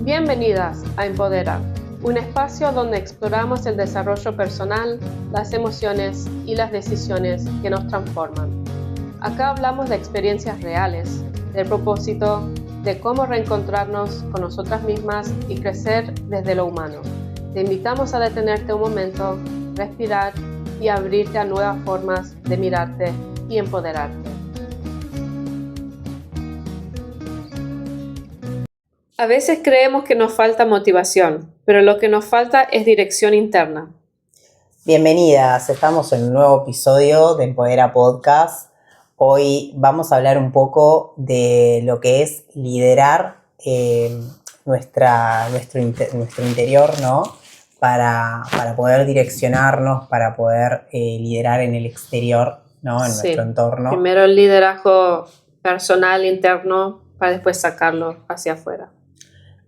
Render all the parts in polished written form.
Bienvenidas a Empoderar, un espacio donde exploramos el desarrollo personal, las emociones y las decisiones que nos transforman. Acá hablamos de experiencias reales, del propósito, de cómo reencontrarnos con nosotras mismas y crecer desde lo humano. Te invitamos a detenerte un momento, respirar y abrirte a nuevas formas de mirarte y empoderarte. A veces creemos que nos falta motivación, pero lo que nos falta es dirección interna. Bienvenidas, estamos en un nuevo episodio de Empodera Podcast. Hoy vamos a hablar un poco de lo que es liderar nuestro interior, ¿no? Para poder direccionarnos, para poder liderar en el exterior, ¿no? En nuestro entorno. Primero el liderazgo personal, interno, para después sacarlo hacia afuera.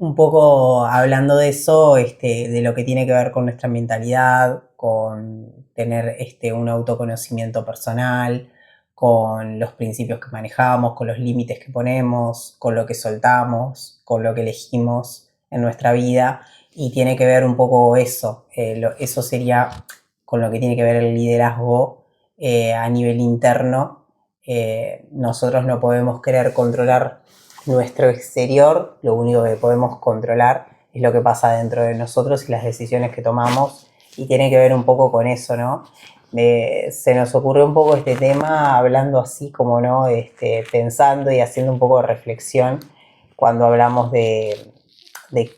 Un poco hablando de eso, de lo que tiene que ver con nuestra mentalidad, con tener un autoconocimiento personal, con los principios que manejamos, con los límites que ponemos, con lo que soltamos, con lo que elegimos en nuestra vida, y tiene que ver un poco eso, eso sería con lo que tiene que ver el liderazgo a nivel interno. Nosotros no podemos querer controlar nuestro exterior, lo único que podemos controlar es lo que pasa dentro de nosotros y las decisiones que tomamos, y tiene que ver un poco con eso, ¿no? Se nos ocurrió un poco este tema hablando así como, ¿no? Pensando y haciendo un poco de reflexión cuando hablamos de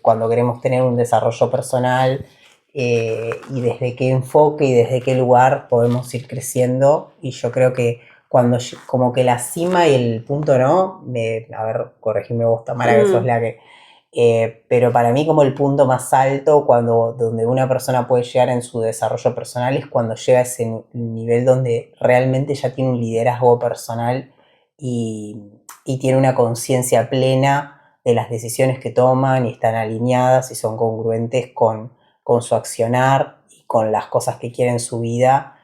cuando queremos tener un desarrollo personal y desde qué enfoque y desde qué lugar podemos ir creciendo. Y yo creo que cuando como que la cima y el punto, ¿no? A ver, corregime vos, Tamara, que sos la que... pero para mí como el punto más alto donde una persona puede llegar en su desarrollo personal es cuando llega a ese nivel donde realmente ya tiene un liderazgo personal y tiene una conciencia plena de las decisiones que toman y están alineadas y son congruentes con su accionar y con las cosas que quiere en su vida.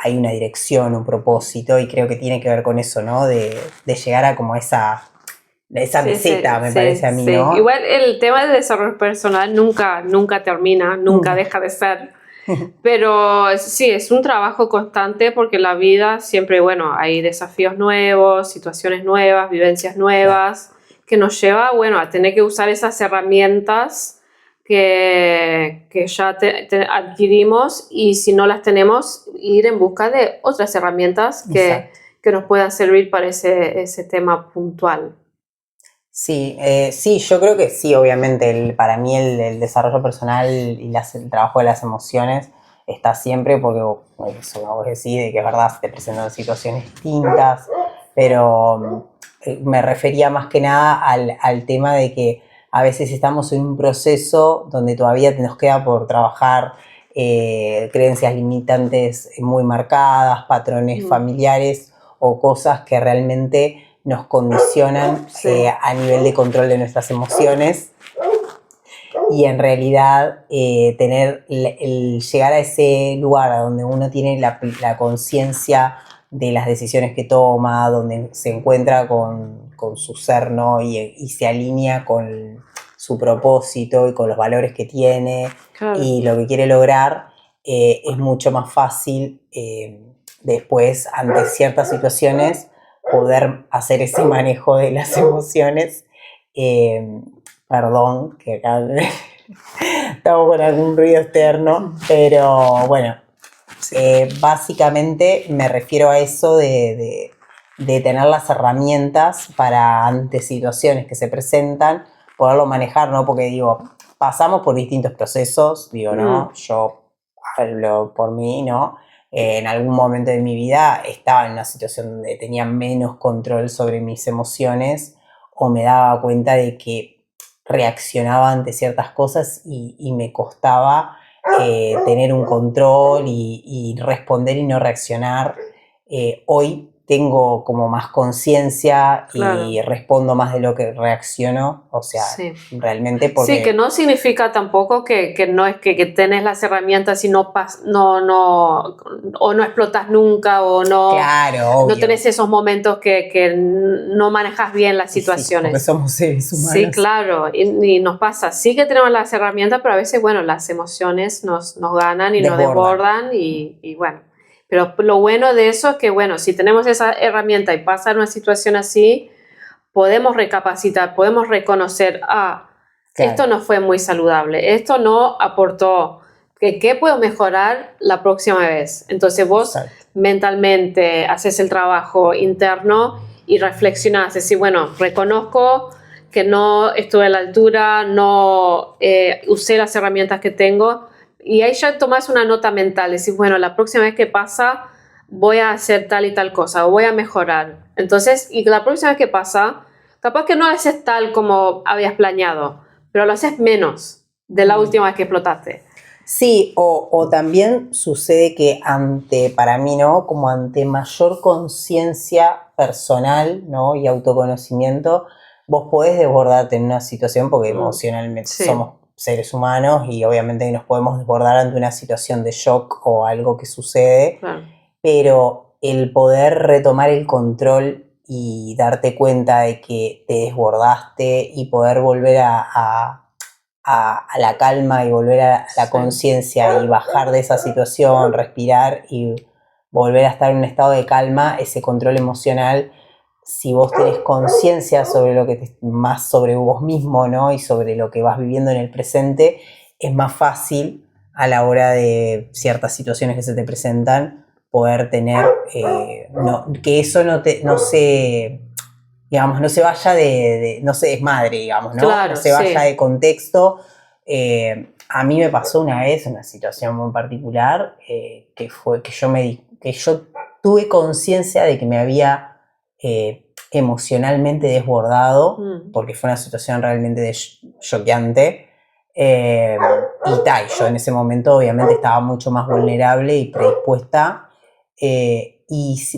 Hay una dirección, un propósito, y creo que tiene que ver con eso, ¿no? De llegar a como esa meseta, me parece a mí, ¿no? Igual el tema del desarrollo personal nunca termina, nunca deja de ser. Pero sí, es un trabajo constante porque la vida siempre, hay desafíos nuevos, situaciones nuevas, vivencias nuevas, que nos lleva, a tener que usar esas herramientas que ya adquirimos, y si no las tenemos, ir en busca de otras herramientas que nos puedan servir para ese tema puntual. Sí, yo creo que sí, obviamente, para mí el desarrollo personal y el trabajo de las emociones está siempre, porque eso, como vos decís, de que es verdad, se te presentan situaciones distintas, pero me refería más que nada al tema de que a veces estamos en un proceso donde todavía nos queda por trabajar creencias limitantes muy marcadas, patrones familiares o cosas que realmente nos condicionan a nivel de control de nuestras emociones. Y en realidad llegar a ese lugar a donde uno tiene la conciencia de las decisiones que toma, donde se encuentra con su ser, ¿no? Y se alinea con su propósito y con los valores que tiene, claro, y lo que quiere lograr, es mucho más fácil después, ante ciertas situaciones, poder hacer ese manejo de las emociones. Perdón, que acá estamos con algún ruido externo, pero bueno, básicamente me refiero a eso de tener las herramientas para, ante situaciones que se presentan, poderlo manejar, ¿no? Porque digo, pasamos por distintos procesos, digo, ¿no? Yo hablo por mí, ¿no? En algún momento de mi vida estaba en una situación donde tenía menos control sobre mis emociones, o me daba cuenta de que reaccionaba ante ciertas cosas y me costaba tener un control y responder y no reaccionar. Hoy tengo como más conciencia Claro. y respondo más de lo que reacciono, o sea, Sí. realmente porque... Sí, que no significa tampoco que no es que tenés las herramientas y o no explotas nunca o Claro, no obvio. tenés esos momentos que no manejas bien las Sí, porque situaciones. somos seres humanos. Sí, claro, y nos pasa. Sí que tenemos las herramientas, pero a veces, bueno, las emociones nos ganan y nos desbordan y bueno. Pero lo bueno de eso es que, bueno, si tenemos esa herramienta y pasa una situación así, podemos recapacitar, podemos reconocer, Claro. esto no fue muy saludable, esto no aportó, ¿qué puedo mejorar la próxima vez? Entonces vos Exacto. mentalmente haces el trabajo interno y reflexionás, decir, bueno, reconozco que no estuve a la altura, no usé las herramientas que tengo, y ahí ya tomás una nota mental, decís, bueno, la próxima vez que pasa voy a hacer tal y tal cosa, o voy a mejorar. Entonces, y la próxima vez que pasa, capaz que no lo haces tal como habías planeado, pero lo haces menos de la última vez que explotaste. Sí, o también sucede que para mí, ¿no? Como ante mayor conciencia personal, ¿no? Y autoconocimiento, vos podés desbordarte en una situación porque emocionalmente somos seres humanos y obviamente nos podemos desbordar ante una situación de shock o algo que sucede, pero el poder retomar el control y darte cuenta de que te desbordaste y poder volver a la calma y volver a la conciencia y bajar de esa situación, respirar y volver a estar en un estado de calma, ese control emocional, si vos tenés conciencia sobre más sobre vos mismo, ¿no? Y sobre lo que vas viviendo en el presente, es más fácil a la hora de ciertas situaciones que se te presentan poder tener, que eso no se... digamos, no se vaya no se desmadre, digamos, ¿no? Claro, no se vaya de contexto. A mí me pasó una vez una situación muy particular que fue que yo tuve conciencia de que me había emocionalmente desbordado, porque fue una situación realmente choqueante. Y yo en ese momento obviamente estaba mucho más vulnerable y predispuesta,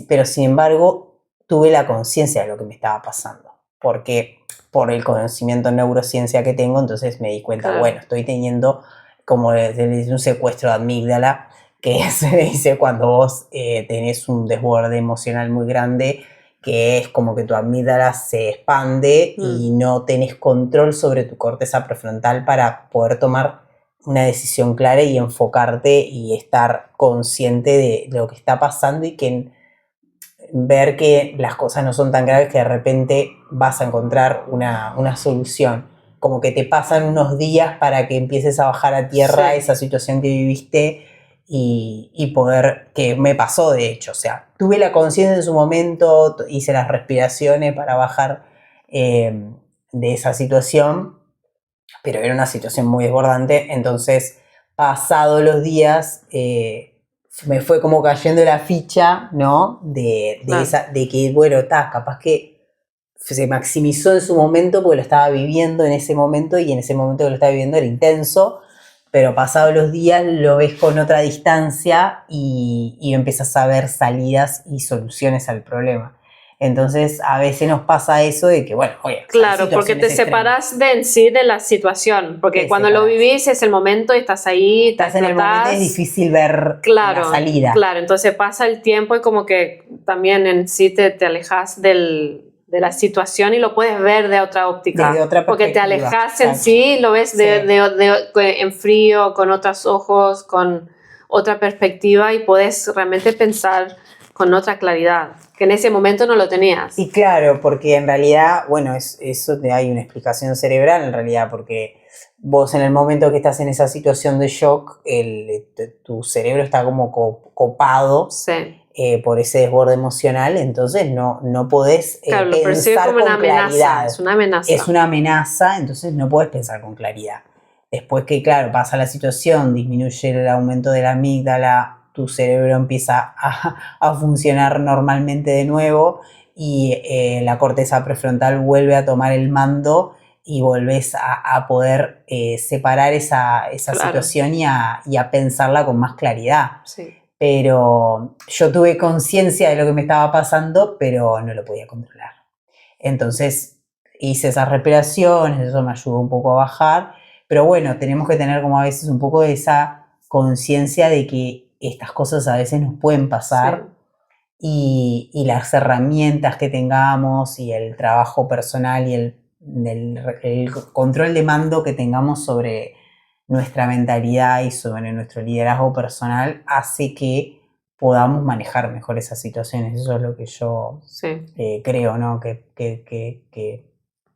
pero sin embargo tuve la conciencia de lo que me estaba pasando, porque por el conocimiento en neurociencia que tengo, entonces me di cuenta, bueno, estoy teniendo como un secuestro de amígdala, que se dice cuando vos tenés un desborde emocional muy grande, que es como que tu amígdala se expande y no tenés control sobre tu corteza prefrontal para poder tomar una decisión clara y enfocarte y estar consciente de lo que está pasando y que ver que las cosas no son tan graves, que de repente vas a encontrar una solución. Como que te pasan unos días para que empieces a bajar a tierra esa situación que viviste y poder, que me pasó de hecho, o sea, tuve la conciencia en su momento, hice las respiraciones para bajar de esa situación, pero era una situación muy desbordante, entonces pasados los días me fue como cayendo la ficha, ¿no? De que, bueno, capaz que se maximizó en su momento porque lo estaba viviendo en ese momento y en ese momento que lo estaba viviendo era intenso, pero pasados los días lo ves con otra distancia y empiezas a ver salidas y soluciones al problema. Entonces, a veces nos pasa eso de que, bueno, oye, claro, porque te separas en sí de la situación, porque cuando lo vivís es el momento y estás ahí, estás en el momento, es difícil ver la salida. Claro, entonces pasa el tiempo y como que también en sí te alejas de la situación y lo puedes ver de otra óptica. Desde otra perspectiva. Porque te alejas en sí, lo ves en frío, con otros ojos, con otra perspectiva y puedes realmente pensar con otra claridad, que en ese momento no lo tenías. Y claro, porque en realidad, bueno, eso hay una explicación cerebral en realidad, porque vos en el momento que estás en esa situación de shock, tu cerebro está como copado por ese desborde emocional, entonces no podés pensar con claridad. Es una amenaza. Es una amenaza, entonces no podés pensar con claridad. Después que, claro, pasa la situación, disminuye el aumento de la amígdala, tu cerebro empieza a funcionar normalmente de nuevo y la corteza prefrontal vuelve a tomar el mando y volvés a poder separar esa situación y a pensarla con más claridad. Sí. pero yo tuve conciencia de lo que me estaba pasando, pero no lo podía controlar. Entonces hice esas respiraciones, eso me ayudó un poco a bajar, pero bueno, tenemos que tener como a veces un poco de esa conciencia de que estas cosas a veces nos pueden pasar. Sí. Y las herramientas que tengamos y el trabajo personal y el control de mando que tengamos sobre nuestra mentalidad y sobre nuestro liderazgo personal hace que podamos manejar mejor esas situaciones. Eso es lo que yo creo, ¿no? Que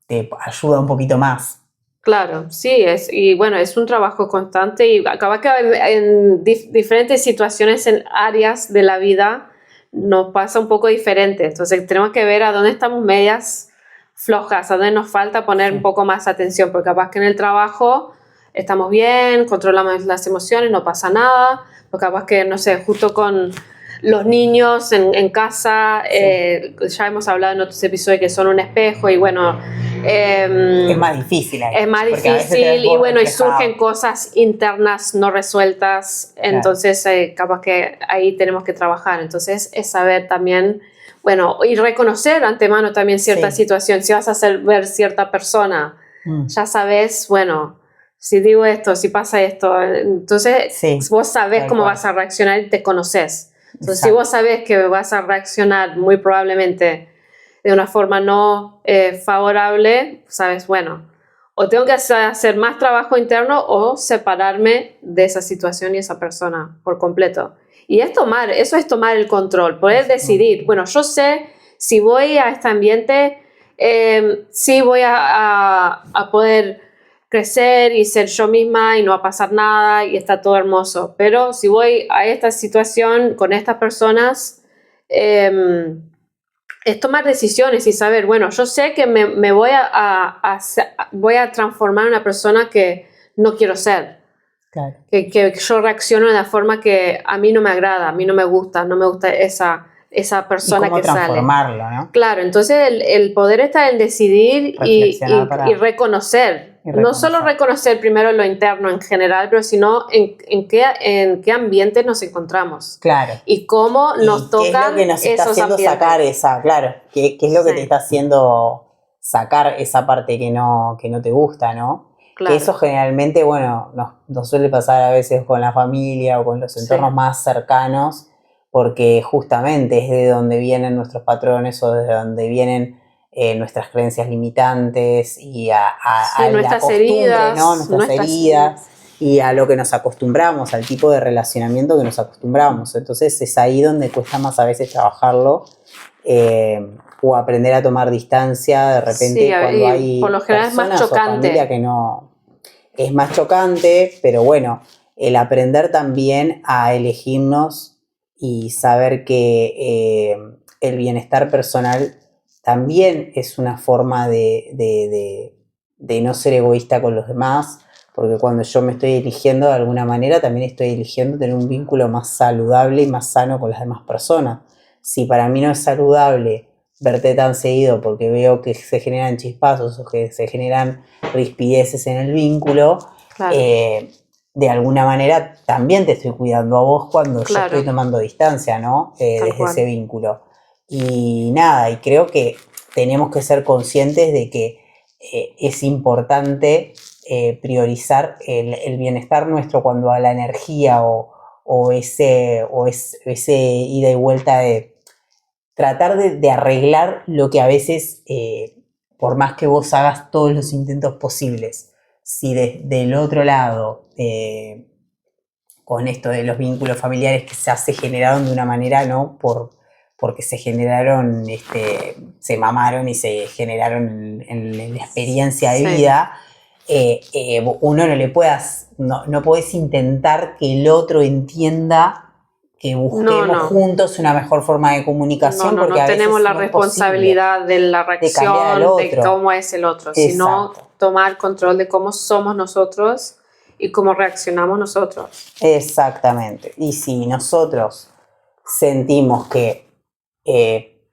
te ayuda un poquito más. Claro, sí, y bueno, es un trabajo constante y acaba que en diferentes situaciones, en áreas de la vida, nos pasa un poco diferente. Entonces tenemos que ver a dónde estamos medias flojas, a dónde nos falta poner un poco más atención, porque capaz que en el trabajo estamos bien, controlamos las emociones, no pasa nada, porque capaz que, no sé, justo con los niños en casa, ya hemos hablado en otros episodios que son un espejo y bueno... es más difícil ahí. Es más difícil y bueno, y surgen cosas internas no resueltas, claro. Entonces capaz que ahí tenemos que trabajar. Entonces es saber también, bueno, y reconocer antemano también cierta situación. Si vas a ver cierta persona, ya sabes, bueno, si digo esto, si pasa esto, entonces vos sabés cómo vas a reaccionar y te conoces. Entonces si vos sabés que vas a reaccionar muy probablemente de una forma no favorable, sabes, bueno, o tengo que hacer más trabajo interno o separarme de esa situación y esa persona por completo. Y eso es tomar el control, poder decidir, bueno, yo sé si voy a este ambiente, sí voy a poder crecer y ser yo misma y no va a pasar nada y está todo hermoso, pero si voy a esta situación con estas personas, es tomar decisiones y saber, bueno, yo sé que me voy a transformar en una persona que no quiero ser. Claro. Que yo reacciono de la forma que a mí no me agrada, a mí no me gusta esa persona que sale. Transformarlo, ¿no? Claro, entonces el poder está en decidir y reconocer. No solo reconocer primero lo interno en general, pero sino en qué ambiente nos encontramos. Claro. Y cómo nos tocan ¿qué es lo que nos está haciendo ambientes? Sacar esa, claro, qué es lo que te está haciendo sacar esa parte que no te gusta, ¿no? Claro. Que eso generalmente, bueno, nos suele pasar a veces con la familia o con los entornos más cercanos, porque justamente es de donde vienen nuestros patrones o de donde vienen nuestras creencias limitantes y a nuestras la costumbre, heridas, ¿no? Nuestras heridas y a lo que nos acostumbramos, al tipo de relacionamiento que nos acostumbramos. Entonces es ahí donde cuesta más a veces trabajarlo o aprender a tomar distancia de repente cuando hay por lo general personas es más chocante. O familia que no... Es más chocante, pero bueno, el aprender también a elegirnos y saber que el bienestar personal también es una forma de no ser egoísta con los demás, porque cuando yo me estoy eligiendo de alguna manera, también estoy eligiendo tener un vínculo más saludable y más sano con las demás personas. Si para mí no es saludable verte tan seguido porque veo que se generan chispazos o que se generan rispideces en el vínculo, claro. De alguna manera también te estoy cuidando a vos cuando yo estoy tomando distancia, ¿no? Desde ese vínculo. Y nada, y creo que tenemos que ser conscientes de que es importante priorizar el bienestar nuestro cuando a la energía o ese ida y vuelta de tratar de arreglar lo que a veces, por más que vos hagas todos los intentos posibles, si del otro lado, con esto de los vínculos familiares que se generaron de una manera, ¿no? Porque se generaron, se mamaron y se generaron en la experiencia de vida, uno no le puedas, no podés intentar que el otro entienda que busquemos juntos una mejor forma de comunicación. Porque a veces tenemos la responsabilidad de la reacción, de cómo es el otro, sino tomar control de cómo somos nosotros y cómo reaccionamos nosotros. Exactamente. Y si nosotros sentimos que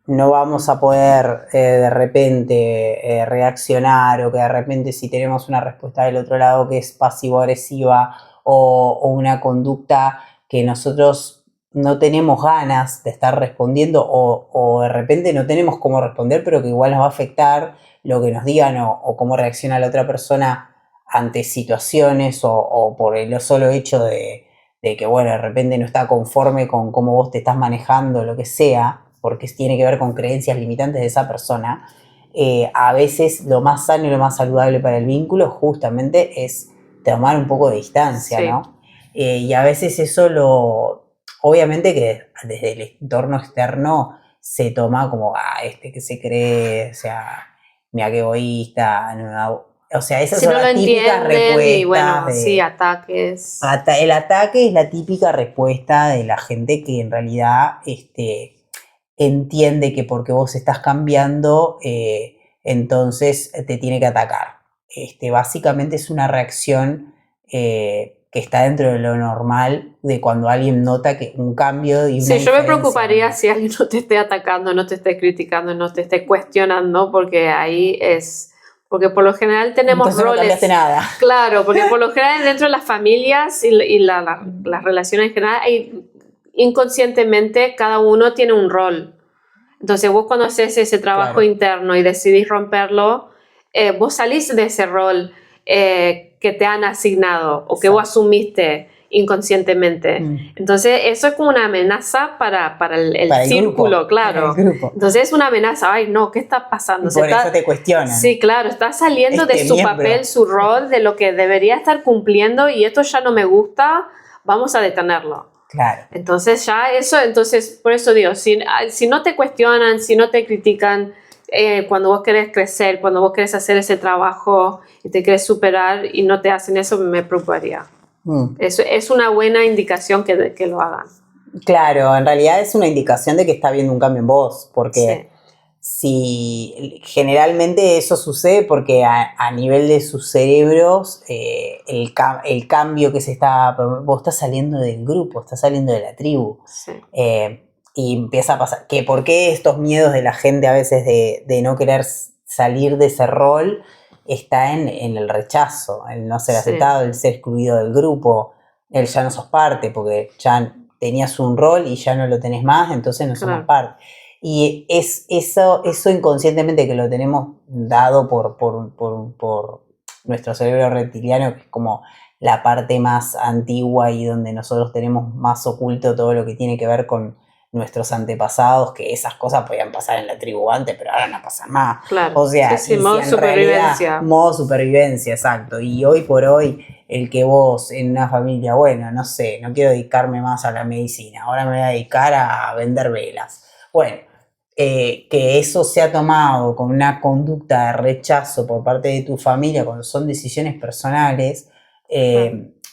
no vamos a poder de repente reaccionar, o que de repente si tenemos una respuesta del otro lado que es pasivo-agresiva o una conducta que nosotros no tenemos ganas de estar respondiendo o de repente no tenemos cómo responder, pero que igual nos va a afectar lo que nos digan o cómo reacciona la otra persona ante situaciones o por el solo hecho de que, bueno, de repente no está conforme con cómo vos te estás manejando, lo que sea, porque tiene que ver con creencias limitantes de esa persona, a veces lo más sano y lo más saludable para el vínculo justamente es tomar un poco de distancia, Sí. ¿no? Y a veces eso obviamente que desde el entorno externo se toma como, que se cree, o sea, mira qué egoísta, no, o sea, esas Si son no lo las típicas entienden y respuestas bueno, sí, ataques. el ataque es la típica respuesta de la gente que en realidad entiende que porque vos estás cambiando, entonces te tiene que atacar. Básicamente es una reacción que está dentro de lo normal de cuando alguien nota que un cambio y una Sí, yo me diferencia. preocuparía si alguien no te esté atacando, no te esté criticando, no te esté cuestionando, porque ahí es... Porque por lo general tenemos Entonces roles. No cambiaste nada. Claro, porque por lo general dentro de las familias y las relaciones en general, inconscientemente cada uno tiene un rol. Entonces vos cuando haces ese trabajo Claro. interno y decidís romperlo, vos salís de ese rol que te han asignado o que vos asumiste inconscientemente. Entonces eso es como una amenaza para el círculo, grupo, claro. Para el grupo. Entonces es una amenaza, ay no, ¿qué está pasando? Y por eso te cuestionan. Sí, claro, está saliendo de su miembro. papel, su rol, de lo que debería estar cumpliendo y esto ya no me gusta, vamos a detenerlo. Claro. Entonces entonces por eso digo, si no te cuestionan, si no te critican, cuando vos querés crecer, cuando vos querés hacer ese trabajo y te querés superar y no te hacen eso, me preocuparía. Es una buena indicación que lo hagan. Claro, en realidad es una indicación de que está habiendo un cambio en vos, porque si generalmente eso sucede porque a nivel de sus cerebros el cambio que vos estás saliendo del grupo, estás saliendo de la tribu. Sí. Y empieza a pasar, que por qué estos miedos de la gente a veces de no querer salir de ese rol está en el rechazo, el no ser aceptado, el ser excluido del grupo, el ya no sos parte, porque ya tenías un rol y ya no lo tenés más, entonces no somos parte. Y es eso inconscientemente que lo tenemos dado por nuestro cerebro reptiliano, que es como la parte más antigua y donde nosotros tenemos más oculto todo lo que tiene que ver con nuestros antepasados, que esas cosas podían pasar en la tribu antes, pero ahora no pasan más. Claro. O sea, modo supervivencia. Modo supervivencia, exacto. Y hoy por hoy, el que vos en una familia, bueno, no sé, no quiero dedicarme más a la medicina, ahora me voy a dedicar a vender velas. Bueno, que eso se ha tomado con una conducta de rechazo por parte de tu familia cuando son decisiones personales,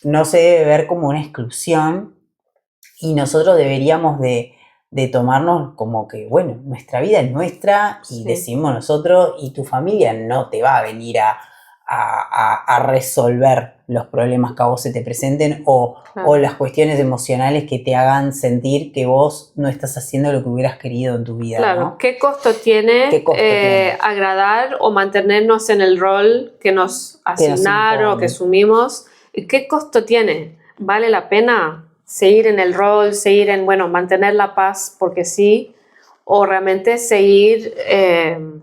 no se debe ver como una exclusión y nosotros deberíamos de tomarnos como que, bueno, nuestra vida es nuestra y decidimos nosotros y tu familia no te va a venir a resolver los problemas que a vos se te presenten o las cuestiones emocionales que te hagan sentir que vos no estás haciendo lo que hubieras querido en tu vida. Claro, ¿no? ¿Qué costo tiene agradar o mantenernos en el rol que nos asignaron o que asumimos? ¿Qué costo tiene? ¿Vale la pena seguir en el rol, seguir en, mantener la paz porque sí? O realmente seguir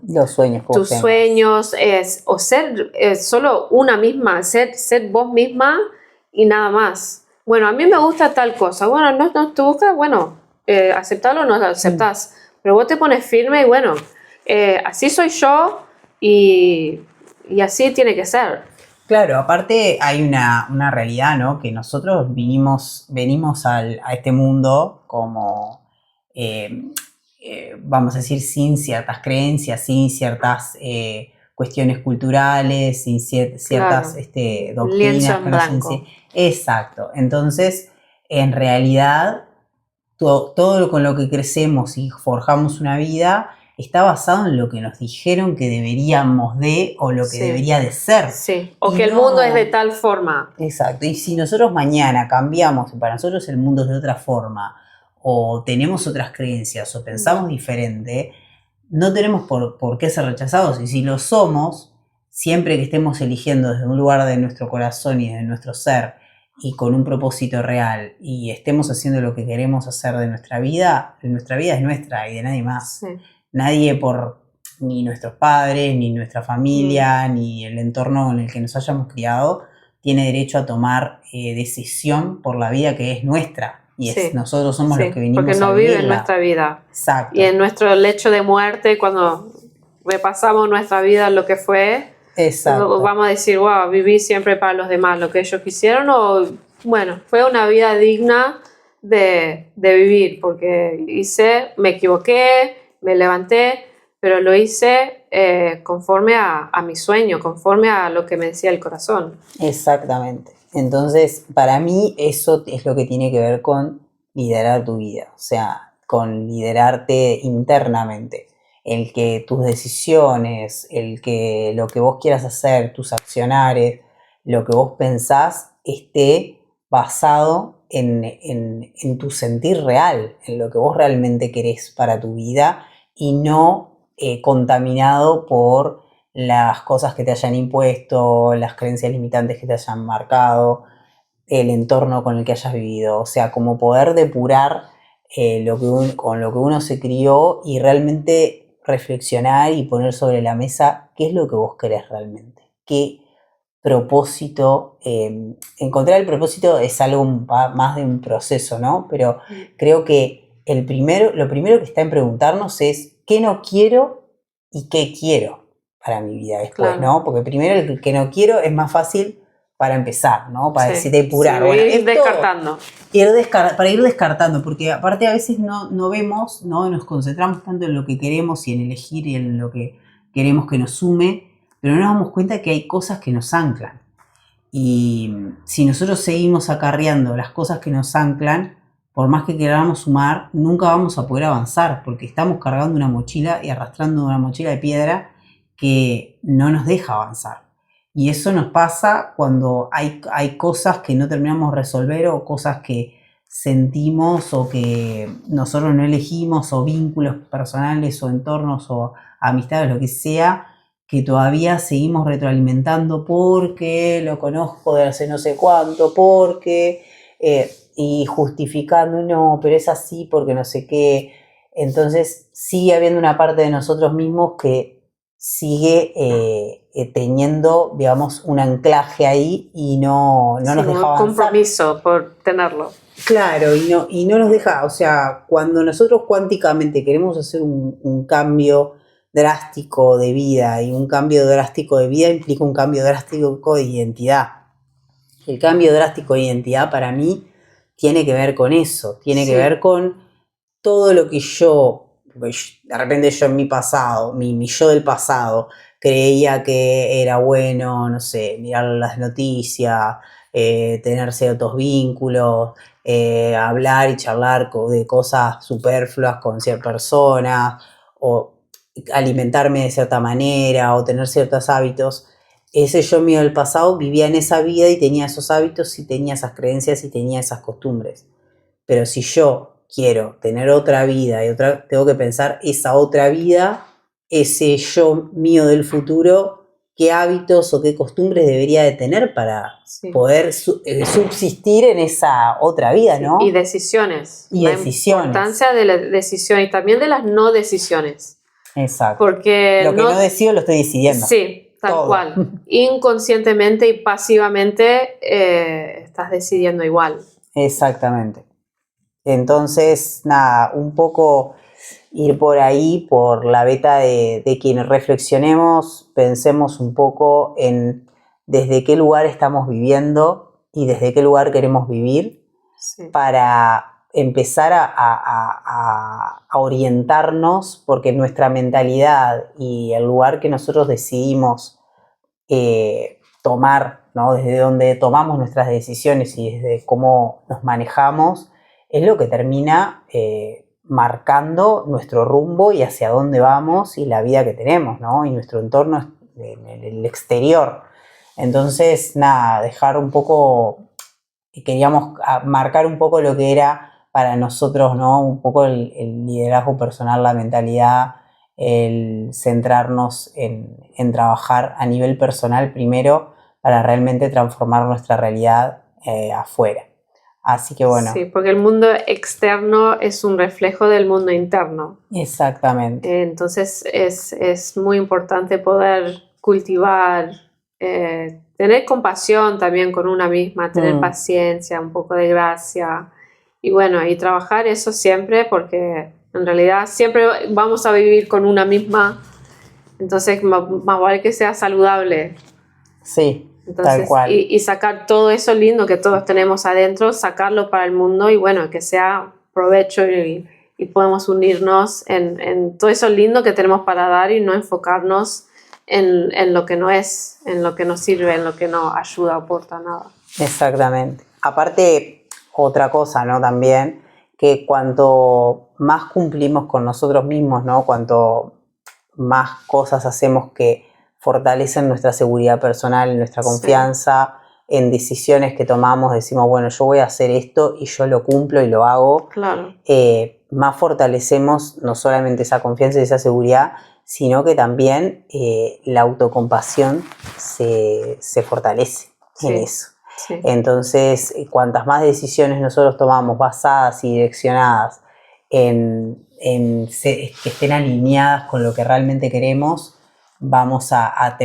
los sueños, tus sueños, o ser solo una misma, ser vos misma y nada más. Bueno, a mí me gusta tal cosa. Bueno, no te gusta, aceptarlo o no lo aceptás. Pero vos te pones firme y así soy yo y así tiene que ser. Claro, aparte hay una realidad, ¿no? Que nosotros venimos a este mundo como... vamos a decir, sin ciertas creencias, sin ciertas cuestiones culturales, sin ciertas doctrinas. Lienzo en blanco. Exacto. Entonces, en realidad, todo con lo que crecemos y forjamos una vida está basado en lo que nos dijeron que deberíamos o lo que debería de ser. Sí, o que el mundo es de tal forma. Exacto. Y si nosotros mañana cambiamos y para nosotros el mundo es de otra forma, o tenemos otras creencias o pensamos diferente, no tenemos por qué ser rechazados. Y si lo somos, siempre que estemos eligiendo desde un lugar de nuestro corazón y de nuestro ser y con un propósito real y estemos haciendo lo que queremos hacer de nuestra vida es nuestra y de nadie más. Sí. Nadie ni nuestros padres, ni nuestra familia, ni el entorno en el que nos hayamos criado, tiene derecho a tomar decisión por la vida que es nuestra. Y nosotros somos los que venimos a vivirla. Porque no vive en nuestra vida. Exacto. Y en nuestro lecho de muerte, cuando repasamos nuestra vida, lo que fue, exacto, vamos a decir, wow, viví siempre para los demás lo que ellos quisieron, o bueno, fue una vida digna de vivir, porque me equivoqué, me levanté, pero lo hice conforme a mi sueño, conforme a lo que me decía el corazón. Exactamente. Entonces, para mí eso es lo que tiene que ver con liderar tu vida, o sea, con liderarte internamente. El que tus decisiones, el que lo que vos quieras hacer, tus accionares, lo que vos pensás, esté basado en tu sentir real, en lo que vos realmente querés para tu vida y no contaminado por las cosas que te hayan impuesto, las creencias limitantes que te hayan marcado, el entorno con el que hayas vivido. O sea, como poder depurar con lo que uno se crió y realmente reflexionar y poner sobre la mesa qué es lo que vos querés realmente. Qué propósito. Encontrar el propósito es algo más de un proceso, ¿no? Pero creo que lo primero que está en preguntarnos es qué no quiero y qué quiero para mi vida después, claro, ¿no? Porque primero el que no quiero es más fácil para empezar, ¿no? Para depurar. Sí, bueno, ir descartando. Para ir descartando, porque aparte a veces no vemos, ¿no? Nos concentramos tanto en lo que queremos y en elegir y en lo que queremos que nos sume, pero no nos damos cuenta que hay cosas que nos anclan. Y si nosotros seguimos acarreando las cosas que nos anclan, por más que queramos sumar, nunca vamos a poder avanzar, porque estamos cargando una mochila y arrastrando una mochila de piedra que no nos deja avanzar. Y eso nos pasa cuando hay cosas que no terminamos de resolver o cosas que sentimos o que nosotros no elegimos o vínculos personales o entornos o amistades, lo que sea, que todavía seguimos retroalimentando porque lo conozco de hace no sé cuánto, porque y justificando, no, pero es así porque no sé qué. Entonces sigue habiendo una parte de nosotros mismos que sigue teniendo, digamos, un anclaje ahí y no nos deja avanzar. Un compromiso por tenerlo. Claro, y no nos deja, o sea, cuando nosotros cuánticamente queremos hacer un cambio drástico de vida, y un cambio drástico de vida implica un cambio drástico de identidad. El cambio drástico de identidad para mí tiene que ver con eso, tiene que ver con todo lo que de repente yo en mi pasado, mi yo del pasado, creía que era bueno, no sé, mirar las noticias, tener ciertos vínculos, hablar y charlar de cosas superfluas con ciertas personas, o alimentarme de cierta manera, o tener ciertos hábitos. Ese yo mío del pasado vivía en esa vida y tenía esos hábitos y tenía esas creencias y tenía esas costumbres. Pero si yo quiero tener otra vida tengo que pensar esa otra vida, ese yo mío del futuro, qué hábitos o qué costumbres debería de tener para poder subsistir en esa otra vida, ¿no? Y decisiones. Y decisiones. La importancia de la decisión y también de las no decisiones. Exacto. Porque lo que no decido lo estoy decidiendo. Sí, tal cual. Inconscientemente y pasivamente estás decidiendo igual. Exactamente. Entonces, nada, un poco ir por ahí, por la beta de quienes reflexionemos, pensemos un poco en desde qué lugar estamos viviendo y desde qué lugar queremos vivir, para empezar a orientarnos, porque nuestra mentalidad y el lugar que nosotros decidimos tomar, ¿no? Desde donde tomamos nuestras decisiones y desde cómo nos manejamos, es lo que termina marcando nuestro rumbo y hacia dónde vamos y la vida que tenemos, ¿no? Y nuestro entorno en el exterior. Entonces, nada, dejar un poco, queríamos marcar un poco lo que era para nosotros, ¿no? Un poco el liderazgo personal, la mentalidad, el centrarnos en trabajar a nivel personal primero para realmente transformar nuestra realidad afuera. Así que bueno. Sí, porque el mundo externo es un reflejo del mundo interno. Exactamente. Entonces es muy importante poder cultivar, tener compasión también con una misma, tener paciencia, un poco de gracia. Y bueno, y trabajar eso siempre, porque en realidad siempre vamos a vivir con una misma. Entonces más vale que sea saludable. Sí. Entonces, tal cual. Y sacar todo eso lindo que todos tenemos adentro, sacarlo para el mundo y bueno, que sea provecho y podemos unirnos en todo eso lindo que tenemos para dar y no enfocarnos en lo que no es, en lo que no sirve, en lo que no ayuda o aporta nada. Exactamente. Aparte, otra cosa, ¿no? También, que cuanto más cumplimos con nosotros mismos, ¿no? Cuanto más cosas hacemos que fortalecen nuestra seguridad personal, nuestra confianza en decisiones que tomamos, decimos, bueno, yo voy a hacer esto y yo lo cumplo y lo hago. Claro. Más fortalecemos no solamente esa confianza y esa seguridad, sino que también la autocompasión se fortalece en eso. Sí. Entonces, cuantas más decisiones nosotros tomamos basadas y direccionadas en que estén alineadas con lo que realmente queremos, vamos a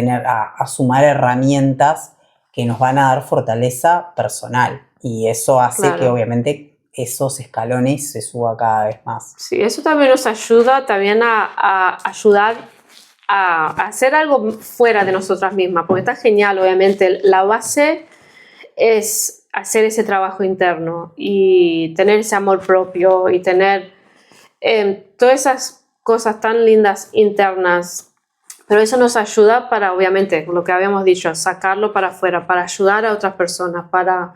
sumar herramientas que nos van a dar fortaleza personal. Y eso hace que obviamente esos escalones se suban cada vez más. Sí, eso también nos ayuda también a ayudar a hacer algo fuera de nosotras mismas, porque está genial, obviamente. La base es hacer ese trabajo interno y tener ese amor propio y tener todas esas cosas tan lindas internas. Pero eso nos ayuda para, obviamente, lo que habíamos dicho, sacarlo para afuera, para ayudar a otras personas, para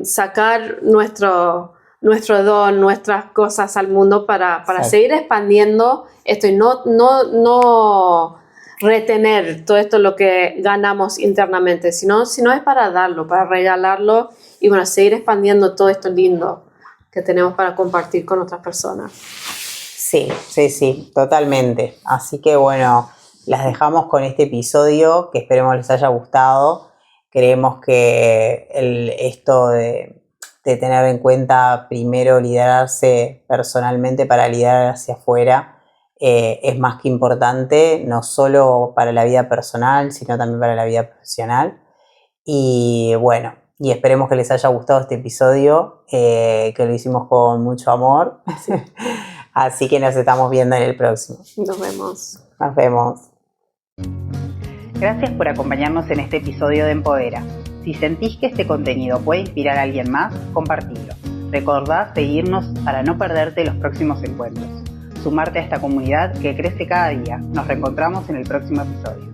sacar nuestro don, nuestras cosas al mundo para seguir expandiendo esto y no retener todo esto lo que ganamos internamente, sino es para darlo, para regalarlo y bueno, seguir expandiendo todo esto lindo que tenemos para compartir con otras personas. Sí, totalmente. Así que bueno, las dejamos con este episodio que esperemos les haya gustado. Creemos que esto de tener en cuenta primero liderarse personalmente para liderar hacia afuera es más que importante, no solo para la vida personal, sino también para la vida profesional. Y bueno, y esperemos que les haya gustado este episodio, que lo hicimos con mucho amor. Así que nos estamos viendo en el próximo. Nos vemos. Nos vemos. Gracias por acompañarnos en este episodio de Empodera. Si sentís que este contenido puede inspirar a alguien más, compartilo. Recordá seguirnos para no perderte los próximos encuentros. Sumarte a esta comunidad que crece cada día. Nos reencontramos en el próximo episodio.